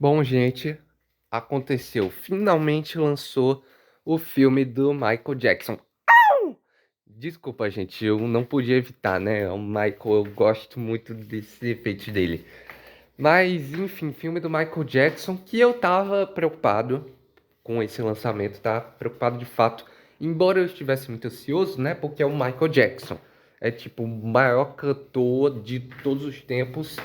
Bom, gente, aconteceu. Finalmente lançou o filme do Michael Jackson. Desculpa, gente, eu não podia evitar, né? O Michael, eu gosto muito desse efeito dele. Mas, enfim, filme do Michael Jackson que eu tava preocupado com esse lançamento, tá? Preocupado de fato. Embora eu estivesse muito ansioso, né? Porque é o Michael Jackson. É tipo o maior cantor de todos os tempos,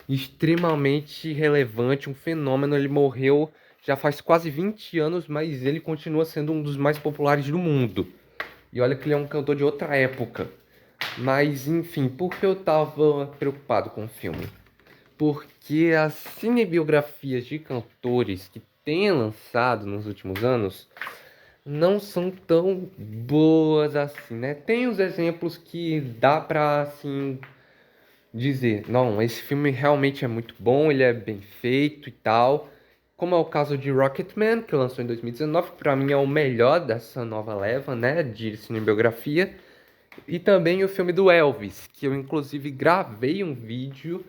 extremamente relevante, um fenômeno. Ele morreu já faz quase 20 anos, mas ele continua sendo um dos mais populares do mundo. E olha que ele é um cantor de outra época. Mas enfim, por que eu tava preocupado com o filme? Porque as cinebiografias de cantores que têm lançado nos últimos anos não são tão boas assim, né? Tem os exemplos que dá pra, assim, dizer, não, esse filme realmente é muito bom, ele é bem feito e tal. Como é o caso de Rocketman, que lançou em 2019, para mim é o melhor dessa nova leva, né, de cinebiografia. E também o filme do Elvis, que eu inclusive gravei um vídeo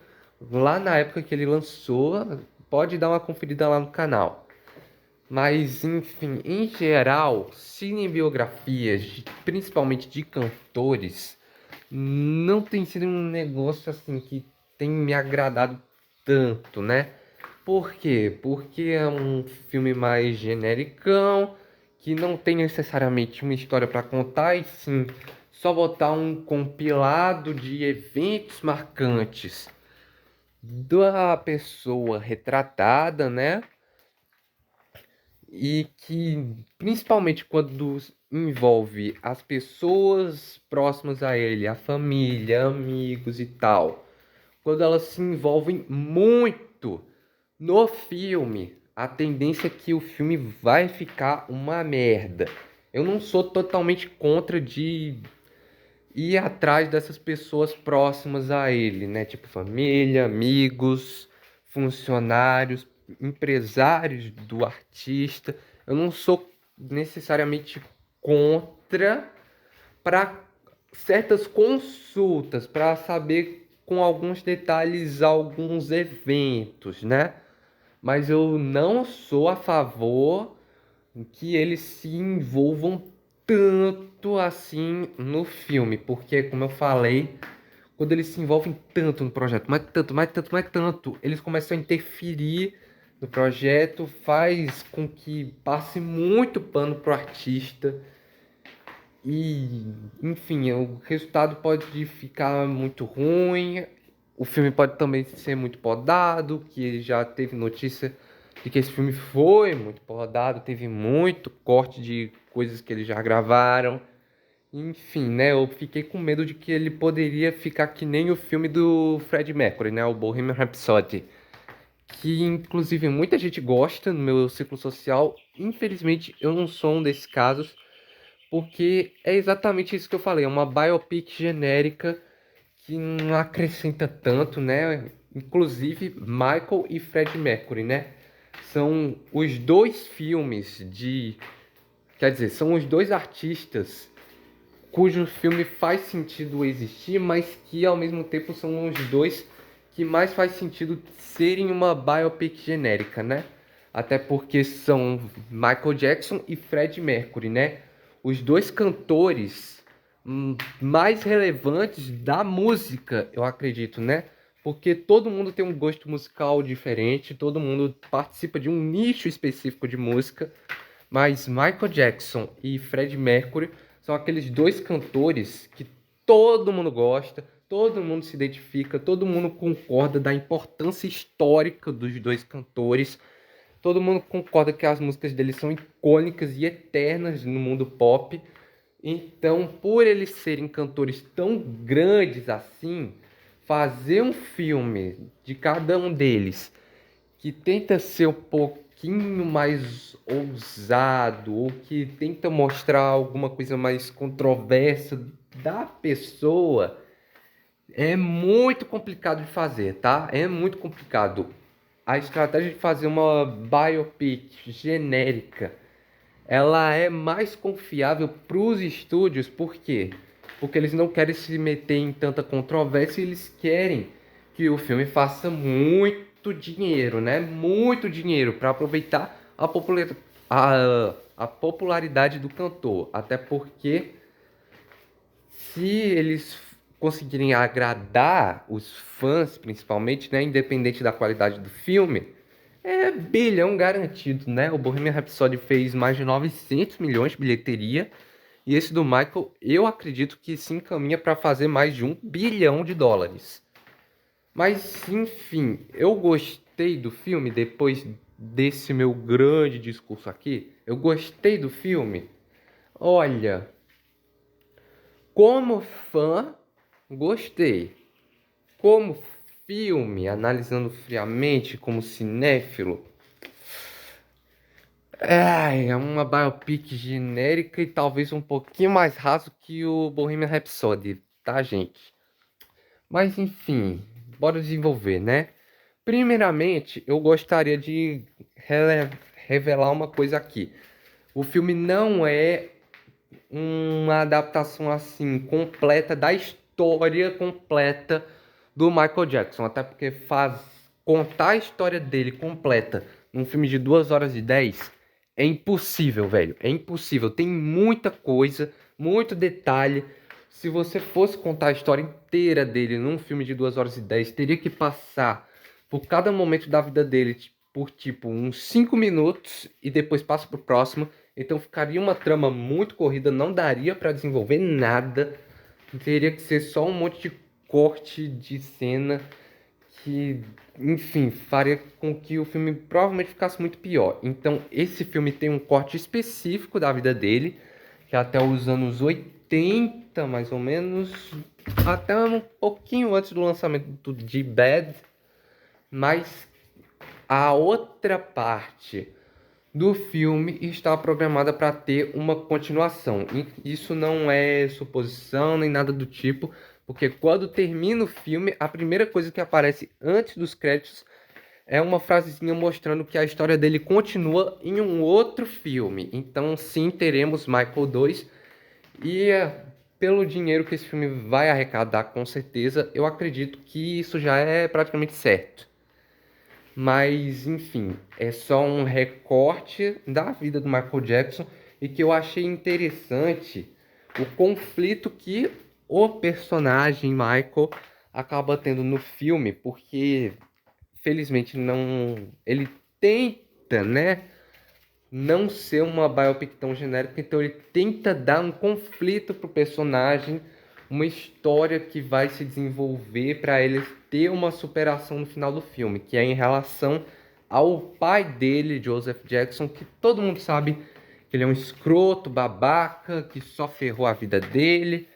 lá na época que ele lançou. Pode dar uma conferida lá no canal. Mas, enfim, em geral, cinebiografias, principalmente de cantores, não tem sido um negócio assim que tem me agradado tanto, né? Por quê? Porque é um filme mais genericão, que não tem necessariamente uma história para contar, e sim só botar um compilado de eventos marcantes da pessoa retratada, né? E que, principalmente quando envolve as pessoas próximas a ele, a família, amigos e tal, quando elas se envolvem muito no filme, a tendência é que o filme vai ficar uma merda. Eu não sou totalmente contra de ir atrás dessas pessoas próximas a ele, né? Tipo família, amigos, funcionários, empresários do artista. Eu não sou necessariamente contra para certas consultas, para saber com alguns detalhes alguns eventos, né? Mas eu não sou a favor que eles se envolvam tanto assim no filme, porque, como eu falei, quando eles se envolvem tanto no projeto, mas tanto, mais tanto, mais tanto, eles começam a interferir no projeto, faz com que passe muito pano pro artista e, enfim, o resultado pode ficar muito ruim. O filme pode também ser muito podado, que já teve notícia de que esse filme foi muito podado, teve muito corte de coisas que eles já gravaram. Enfim, né? Eu fiquei com medo de que ele poderia ficar que nem o filme do Freddie Mercury, né? O Bohemian Rhapsody, que inclusive muita gente gosta no meu ciclo social. Infelizmente, eu não sou um desses casos, porque é exatamente isso que eu falei, é uma biopic genérica que não acrescenta tanto, né? Inclusive Michael e Freddie Mercury, né? São os dois filmes de, quer dizer, são os dois artistas cujo filme faz sentido existir, mas que ao mesmo tempo são os dois que mais faz sentido serem uma biopic genérica, né? Até porque são Michael Jackson e Freddie Mercury, né? Os dois cantores mais relevantes da música, eu acredito, né? Porque todo mundo tem um gosto musical diferente, todo mundo participa de um nicho específico de música, mas Michael Jackson e Freddie Mercury são aqueles dois cantores que todo mundo gosta, todo mundo se identifica, todo mundo concorda da importância histórica dos dois cantores, todo mundo concorda que as músicas deles são icônicas e eternas no mundo pop. Então, por eles serem cantores tão grandes assim, fazer um filme de cada um deles que tenta ser um pouquinho mais ousado ou que tenta mostrar alguma coisa mais controversa da pessoa é muito complicado de fazer, tá? É muito complicado. A estratégia de fazer uma biopic genérica, ela é mais confiável para os estúdios, por quê? Porque eles não querem se meter em tanta controvérsia e eles querem que o filme faça muito muito dinheiro, né? Muito dinheiro para aproveitar a popularidade do cantor. Até porque se eles conseguirem agradar os fãs, principalmente, né, independente da qualidade do filme, é bilhão garantido, né? O Bohemian Rhapsody fez mais de 900 milhões de bilheteria e esse do Michael, eu acredito que se encaminha para fazer mais de 1 bilhão de dólares. Mas, enfim, eu gostei do filme depois desse meu grande discurso aqui. Eu gostei do filme. Olha, como fã, gostei. Como filme, analisando friamente como cinéfilo, é uma biopic genérica e talvez um pouquinho mais raso que o Bohemian Rhapsody, tá, gente? Mas enfim, bora desenvolver, né? Primeiramente, eu gostaria de revelar uma coisa aqui. O filme não é uma adaptação assim completa da história completa do Michael Jackson, até porque contar a história dele completa num filme de 2 horas e 10 é impossível, velho. É impossível. Tem muita coisa, muito detalhe. Se você fosse contar a história inteira dele num filme de 2 horas e 10 teria que passar por cada momento da vida dele por tipo uns 5 minutos e depois passa pro próximo. Então ficaria uma trama muito corrida, não daria para desenvolver nada. Teria que ser só um monte de corte de cena que, enfim, faria com que o filme provavelmente ficasse muito pior. Então, esse filme tem um corte específico da vida dele, que é até os anos 80, mais ou menos, até um pouquinho antes do lançamento de Bad, mas a outra parte do filme está programada para ter uma continuação. E isso não é suposição nem nada do tipo, porque quando termina o filme, a primeira coisa que aparece antes dos créditos é uma frasezinha mostrando que a história dele continua em um outro filme. Então, sim, teremos Michael 2 e pelo dinheiro que esse filme vai arrecadar, com certeza, eu acredito que isso já é praticamente certo. Mas, enfim, é só um recorte da vida do Michael Jackson e que eu achei interessante o conflito que o personagem Michael acaba tendo no filme, porque felizmente não, ele tenta, né, não ser uma biopic tão genérica, então ele tenta dar um conflito pro personagem, uma história que vai se desenvolver para ele ter uma superação no final do filme, que é em relação ao pai dele, Joseph Jackson, que todo mundo sabe que ele é um escroto, babaca, que só ferrou a vida dele,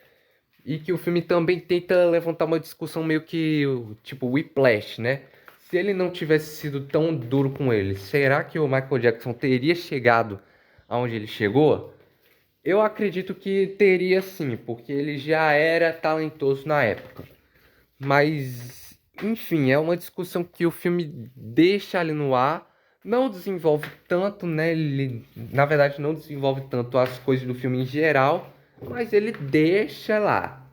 e que o filme também tenta levantar uma discussão meio que tipo Whiplash, né? Se ele não tivesse sido tão duro com ele, será que o Michael Jackson teria chegado aonde ele chegou? Eu acredito que teria sim, porque ele já era talentoso na época. Mas, enfim, é uma discussão que o filme deixa ali no ar, não desenvolve tanto, né? Ele, na verdade, não desenvolve tanto as coisas do filme em geral, mas ele deixa lá.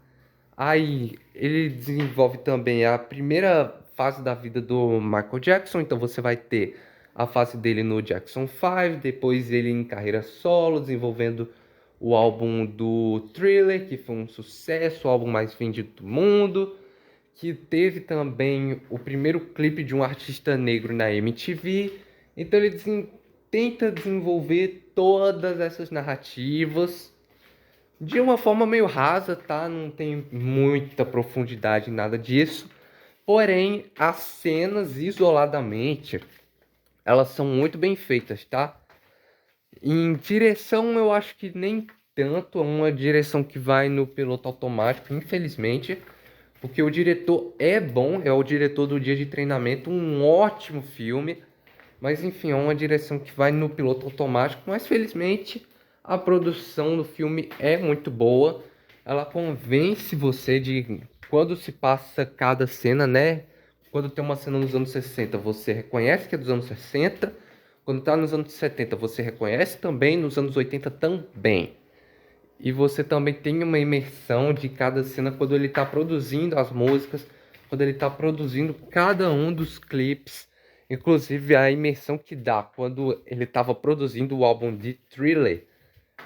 Aí ele desenvolve também a primeira fase da vida do Michael Jackson, então você vai ter a fase dele no Jackson 5, depois ele em carreira solo, desenvolvendo o álbum do Thriller, que foi um sucesso, o álbum mais vendido do mundo, que teve também o primeiro clipe de um artista negro na MTV. Então ele tenta desenvolver todas essas narrativas de uma forma meio rasa, tá? Não tem muita profundidade em nada disso. Porém, as cenas isoladamente, elas são muito bem feitas, tá? Em direção, eu acho que nem tanto, é uma direção que vai no piloto automático, infelizmente, porque o diretor é bom, é o diretor do Dia de Treinamento, um ótimo filme, mas enfim, é uma direção que vai no piloto automático, mas felizmente a produção do filme é muito boa. Ela convence você de quando se passa cada cena, né? Quando tem uma cena nos anos 60, você reconhece que é dos anos 60. Quando tá nos anos 70, você reconhece também, nos anos 80 também. E você também tem uma imersão de cada cena quando ele está produzindo as músicas, quando ele está produzindo cada um dos clipes. Inclusive a imersão que dá quando ele tava produzindo o álbum de Thriller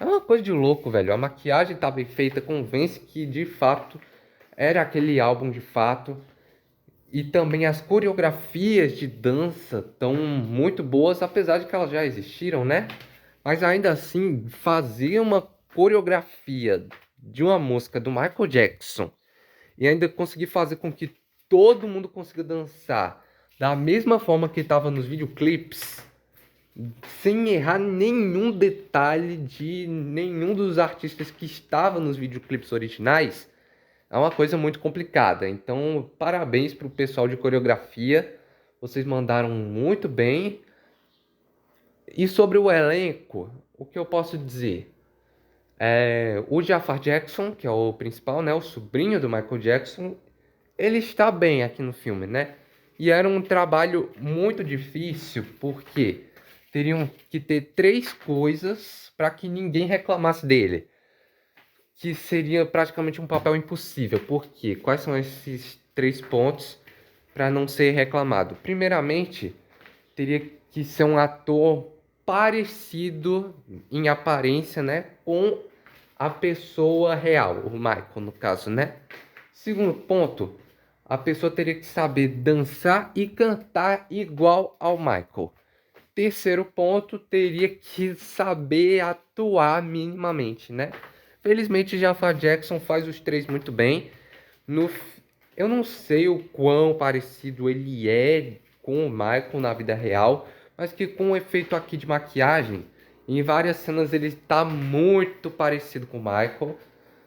é uma coisa de louco, velho. A maquiagem tá bem feita, convence que de fato era aquele álbum de fato. E também as coreografias de dança estão muito boas, apesar de que elas já existiram, né? Mas ainda assim, fazer uma coreografia de uma música do Michael Jackson e ainda conseguir fazer com que todo mundo consiga dançar da mesma forma que estava nos videoclipes, sem errar nenhum detalhe de nenhum dos artistas que estavam nos videoclipes originais, é uma coisa muito complicada. Então, parabéns para o pessoal de coreografia. Vocês mandaram muito bem. E sobre o elenco, o que eu posso dizer? O Jafar Jackson, que é o principal, né, o sobrinho do Michael Jackson, ele está bem aqui no filme, né? E era um trabalho muito difícil, porque teriam que ter três coisas para que ninguém reclamasse dele, que seria praticamente um papel impossível. Por quê? Quais são esses três pontos para não ser reclamado? Primeiramente, teria que ser um ator parecido em aparência, né, com a pessoa real, o Michael, no caso, né? Segundo ponto, a pessoa teria que saber dançar e cantar igual ao Michael. Terceiro ponto, teria que saber atuar minimamente, né? Felizmente, Jafar Jackson faz os três muito bem. No, eu não sei o quão parecido ele é com o Michael na vida real, mas que com o efeito aqui de maquiagem, em várias cenas ele está muito parecido com o Michael.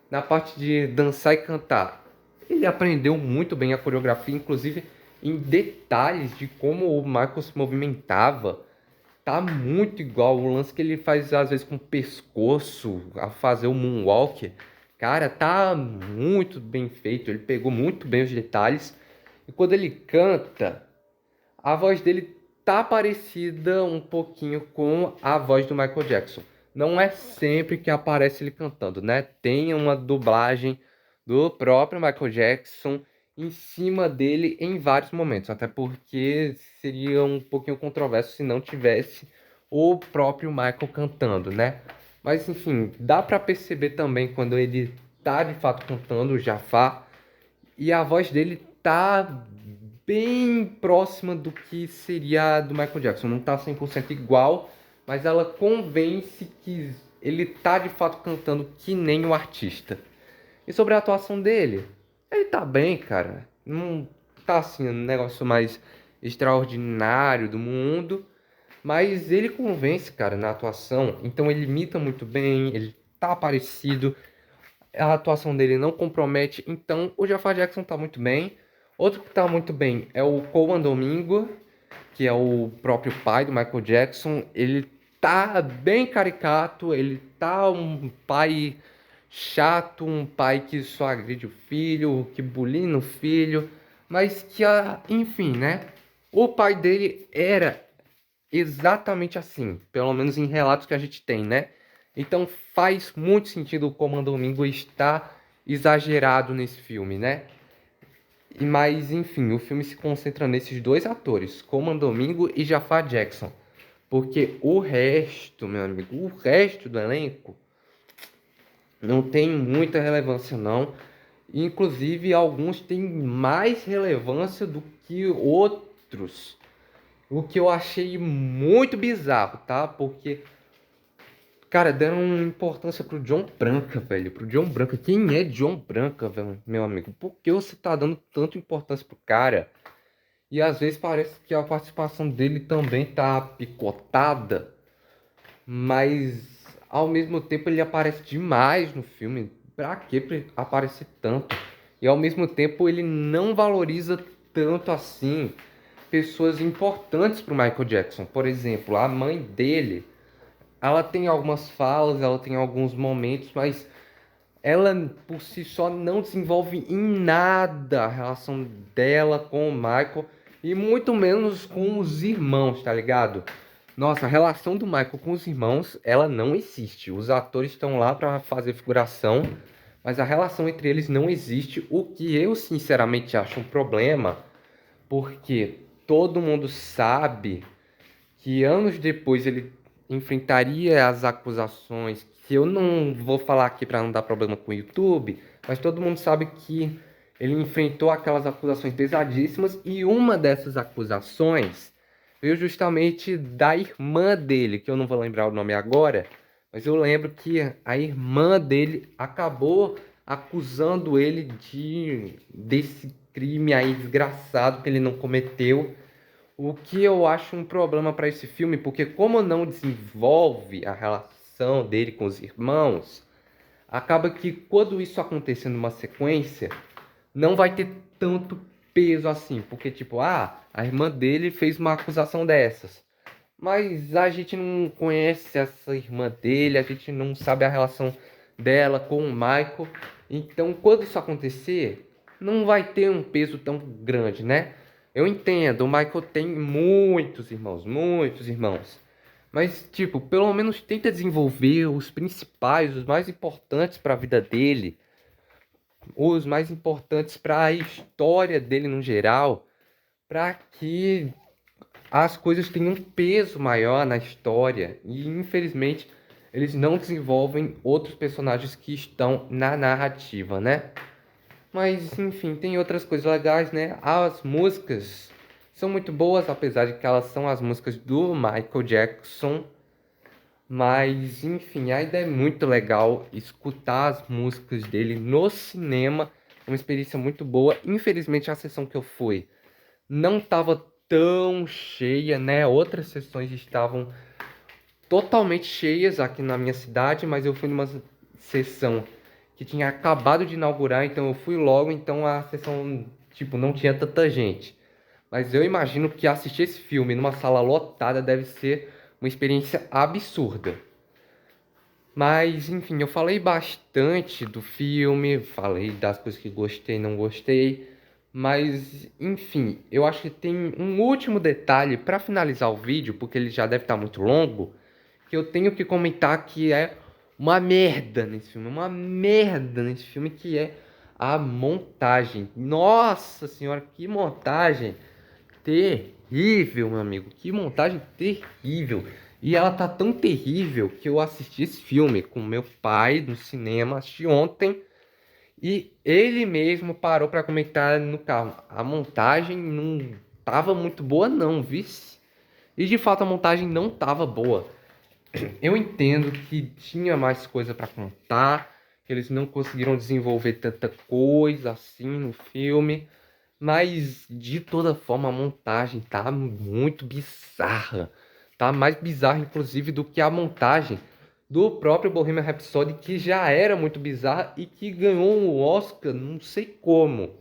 Na parte de dançar e cantar, ele aprendeu muito bem a coreografia, inclusive em detalhes de como o Michael se movimentava. Tá muito igual o lance que ele faz às vezes com o pescoço, a fazer o moonwalk. Cara, tá muito bem feito. Ele pegou muito bem os detalhes. E quando ele canta, a voz dele tá parecida um pouquinho com a voz do Michael Jackson. Não é sempre que aparece ele cantando, né? Tem uma dublagem do próprio Michael Jackson em cima dele em vários momentos, até porque seria um pouquinho controverso se não tivesse o próprio Michael cantando, né? Mas enfim, dá para perceber também quando ele tá de fato cantando o Jafar e a voz dele tá bem próxima do que seria a do Michael Jackson. Não tá 100% igual, mas ela convence que ele tá de fato cantando que nem o artista. E sobre a atuação dele, ele tá bem, cara. Não tá assim um negócio mais extraordinário do mundo, mas ele convence, cara, na atuação. Então ele imita muito bem, ele tá parecido, a atuação dele não compromete. Então o Jafar Jackson tá muito bem. Outro que tá muito bem é o Coman Domingo, que é o próprio pai do Michael Jackson. Ele tá bem caricato, ele tá um pai chato, um pai que só agride o filho, que bullying o filho, mas que, enfim, né? O pai dele era exatamente assim, pelo menos em relatos que a gente tem, né? Então faz muito sentido o Comando Domingo estar exagerado nesse filme, né? Mas enfim, o filme se concentra nesses dois atores, Comando Domingo e Jafar Jackson. Porque o resto, meu amigo, o resto do elenco não tem muita relevância não. Inclusive alguns têm mais relevância do que outros. O que eu achei muito bizarro, tá? Porque, cara, deram importância pro John Branca, velho. Pro John Branca. Quem é John Branca, velho, meu amigo? Por que você tá dando tanta importância pro cara? E às vezes parece que a participação dele também tá picotada, mas ao mesmo tempo ele aparece demais no filme. Pra que aparecer tanto? E ao mesmo tempo ele não valoriza tanto assim pessoas importantes para o Michael Jackson. Por exemplo, a mãe dele, ela tem algumas falas, ela tem alguns momentos, mas ela por si só não desenvolve em nada a relação dela com o Michael e muito menos com os irmãos, tá ligado? Nossa, a relação do Michael com os irmãos, ela não existe. Os atores estão lá para fazer figuração, mas a relação entre eles não existe, o que eu sinceramente acho um problema, porque todo mundo sabe que anos depois ele enfrentaria as acusações, que eu não vou falar aqui para não dar problema com o YouTube, mas todo mundo sabe que ele enfrentou aquelas acusações pesadíssimas e uma dessas acusações veio justamente da irmã dele, que eu não vou lembrar o nome agora, mas eu lembro que a irmã dele acabou acusando ele desse crime aí desgraçado que ele não cometeu. O que eu acho um problema para esse filme, porque como não desenvolve a relação dele com os irmãos, acaba que quando isso acontecer numa sequência, não vai ter tanto peso assim, porque tipo, a irmã dele fez uma acusação dessas. Mas a gente não conhece essa irmã dele, a gente não sabe a relação dela com o Michael. Então, quando isso acontecer, não vai ter um peso tão grande, né? Eu entendo, o Michael tem muitos irmãos, muitos irmãos. Mas, tipo, pelo menos tenta desenvolver os principais, os mais importantes para a vida dele, os mais importantes para a história dele no geral, para que as coisas têm um peso maior na história e infelizmente eles não desenvolvem outros personagens que estão na narrativa, né? Mas enfim, tem outras coisas legais, né? As músicas são muito boas, apesar de que elas são as músicas do Michael Jackson. Mas enfim, ainda é muito legal escutar as músicas dele no cinema. É uma experiência muito boa. Infelizmente a sessão que eu fui não estava tão cheia, né? Outras sessões estavam totalmente cheias aqui na minha cidade, mas eu fui numa sessão que tinha acabado de inaugurar, então eu fui logo, então a sessão, tipo, não tinha tanta gente. Mas eu imagino que assistir esse filme numa sala lotada deve ser uma experiência absurda. Mas, enfim, eu falei bastante do filme, falei das coisas que gostei e não gostei. Mas, enfim, eu acho que tem um último detalhe para finalizar o vídeo, porque ele já deve estar muito longo, que eu tenho que comentar que é uma merda nesse filme, uma merda nesse filme, que é a montagem. Nossa senhora, que montagem terrível, meu amigo, que montagem terrível. E ela tá tão terrível que eu assisti esse filme com meu pai no cinema, assisti ontem, e ele mesmo parou para comentar no carro. A montagem não tava muito boa não, vice. E de fato a montagem não tava boa. Eu entendo que tinha mais coisa para contar, que eles não conseguiram desenvolver tanta coisa assim no filme, mas de toda forma a montagem tá muito bizarra. Tá mais bizarra inclusive do que a montagem do próprio Bohemian Rhapsody, que já era muito bizarra e que ganhou um Oscar, não sei como.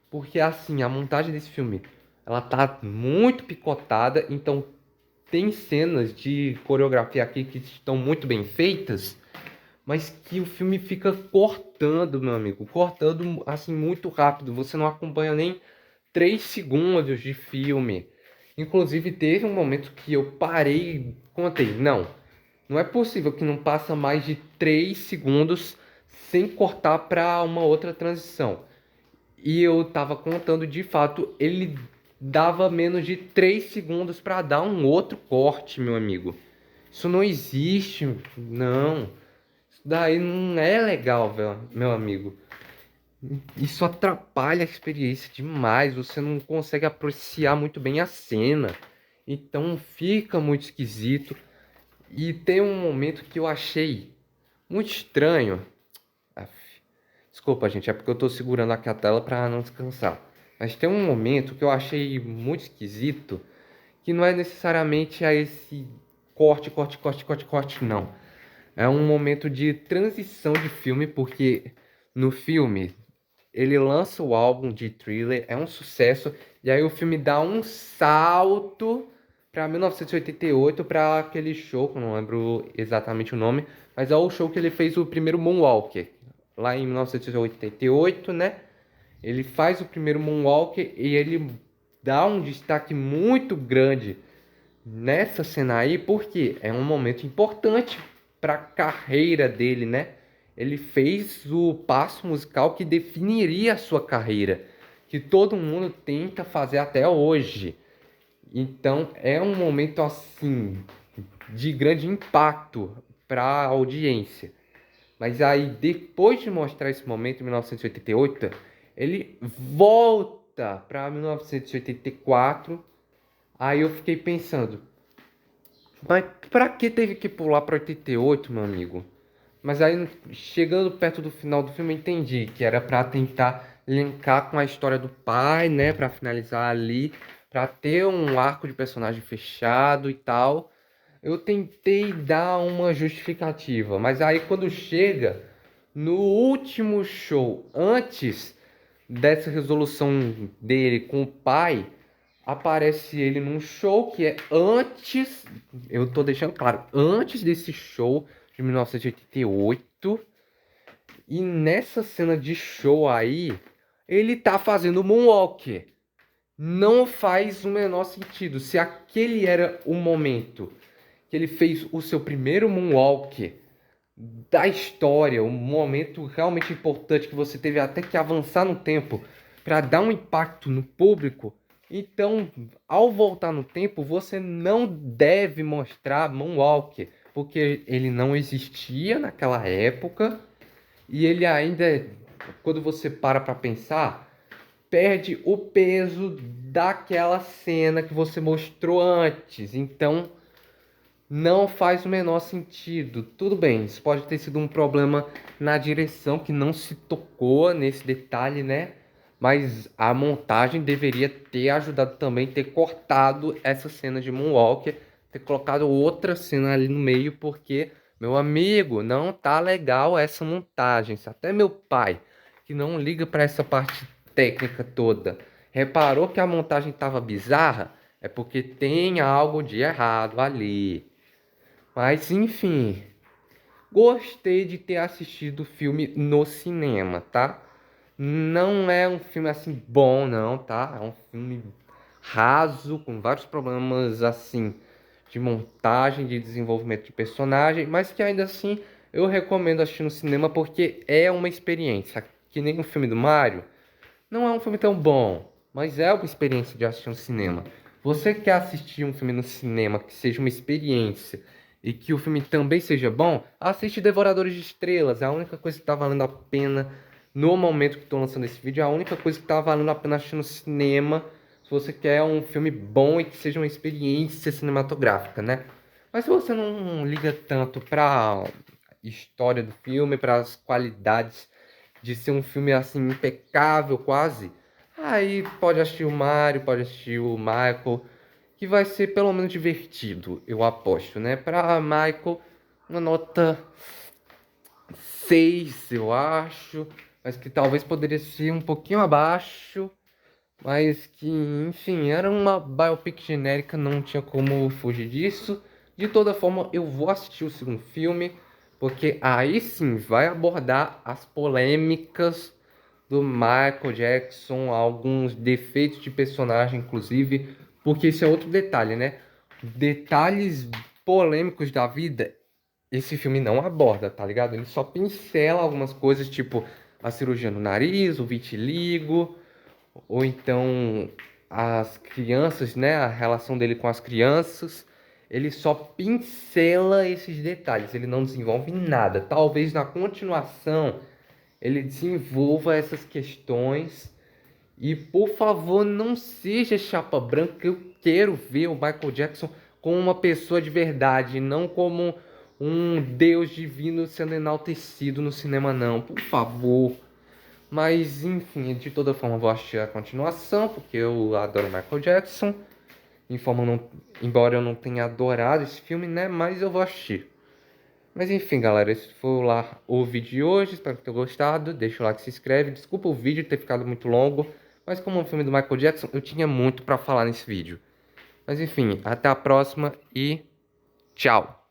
Porque assim, a montagem desse filme, ela tá muito picotada, então tem cenas de coreografia aqui que estão muito bem feitas, mas que o filme fica cortando, meu amigo, cortando assim muito rápido. Você não acompanha nem 3 segundos de filme. Inclusive teve um momento que eu parei, contei, não é possível que não passa mais de 3 segundos sem cortar para uma outra transição. E eu tava contando, de fato, ele dava menos de 3 segundos para dar um outro corte, meu amigo. Isso não existe, não. Isso daí não é legal, meu amigo. Isso atrapalha a experiência demais. Você não consegue apreciar muito bem a cena. Então fica muito esquisito. E tem um momento que eu achei muito estranho. Aff, desculpa, gente, é porque eu tô segurando aqui a tela para não descansar. Mas tem um momento que eu achei muito esquisito, que não é necessariamente a esse corte, corte, corte, corte, corte, não. É um momento de transição de filme, porque no filme ele lança o álbum de Thriller, é um sucesso, e aí o filme dá um salto para 1988 para aquele show, que eu não lembro exatamente o nome, mas é o show que ele fez o primeiro Moonwalker, lá em 1988, né? Ele faz o primeiro Moonwalker e ele dá um destaque muito grande nessa cena aí, porque é um momento importante para a carreira dele, né? Ele fez o passo musical que definiria a sua carreira, que todo mundo tenta fazer até hoje. Então é um momento assim de grande impacto para a audiência. Mas aí depois de mostrar esse momento em 1988, ele volta para 1984. Aí eu fiquei pensando, mas pra que teve que pular pra 88, meu amigo? Mas aí, chegando perto do final do filme, eu entendi que era pra tentar linkar com a história do pai, né? Pra finalizar ali, pra ter um arco de personagem fechado e tal. Eu tentei dar uma justificativa, mas aí quando chega no último show, antes dessa resolução dele com o pai, aparece ele num show que é antes, eu tô deixando claro, antes desse show de 1988. E nessa cena de show aí, ele tá fazendo moonwalk. Não faz o menor sentido. Se aquele era o momento que ele fez o seu primeiro moonwalk da história, um momento realmente importante que você teve até que avançar no tempo para dar um impacto no público, então, ao voltar no tempo, você não deve mostrar moonwalk, porque ele não existia naquela época e ele ainda, quando você para pensar, perde o peso daquela cena que você mostrou antes. Então, não faz o menor sentido. Tudo bem, isso pode ter sido um problema na direção que não se tocou nesse detalhe, né? Mas a montagem deveria ter ajudado também, ter cortado essa cena de Moonwalker, ter colocado outra cena ali no meio, porque, meu amigo, não tá legal essa montagem. Se até meu pai, que não liga para essa parte técnica toda, reparou que a montagem tava bizarra, é porque tem algo de errado ali. Mas enfim, gostei de ter assistido o filme no cinema, tá? Não é um filme assim bom, não, tá? É um filme raso, com vários problemas assim de montagem, de desenvolvimento de personagem, mas que ainda assim eu recomendo assistir no cinema porque é uma experiência. Que nem o filme do Mario, não é um filme tão bom, mas é uma experiência de assistir no cinema. Você quer assistir um filme no cinema que seja uma experiência e que o filme também seja bom? Assiste Devoradores de Estrelas. É a única coisa que está valendo a pena no momento que estou lançando esse vídeo. É a única coisa que está valendo a pena assistir no cinema. Se você quer um filme bom e que seja uma experiência cinematográfica, né? Mas se você não liga tanto para história do filme, para as qualidades de ser um filme assim impecável quase, aí pode assistir o Mario, pode assistir o Michael, que vai ser pelo menos divertido, eu aposto, né? Para Michael, uma nota 6 eu acho, mas que talvez poderia ser um pouquinho abaixo, mas que, enfim, era uma biopic genérica, não tinha como fugir disso. De toda forma, eu vou assistir o segundo filme, porque aí sim vai abordar as polêmicas do Michael Jackson, alguns defeitos de personagem, inclusive, porque esse é outro detalhe, né? Detalhes polêmicos da vida, esse filme não aborda, tá ligado? Ele só pincela algumas coisas, tipo a cirurgia no nariz, o vitiligo, ou então as crianças, né? A relação dele com as crianças. Ele só pincela esses detalhes, ele não desenvolve nada. Talvez na continuação ele desenvolva essas questões. E por favor, não seja chapa branca. Eu quero ver o Michael Jackson como uma pessoa de verdade, não como um deus divino sendo enaltecido no cinema, não. Por favor. Mas enfim, de toda forma, eu vou assistir a continuação, porque eu adoro Michael Jackson. Embora eu não tenha adorado esse filme, né? Mas eu vou assistir. Mas enfim, galera, esse foi lá o vídeo de hoje. Espero que tenham gostado. Deixa o like, se inscreve. Desculpa o vídeo ter ficado muito longo, mas como é um filme do Michael Jackson, eu tinha muito pra falar nesse vídeo. Mas enfim, até a próxima e tchau!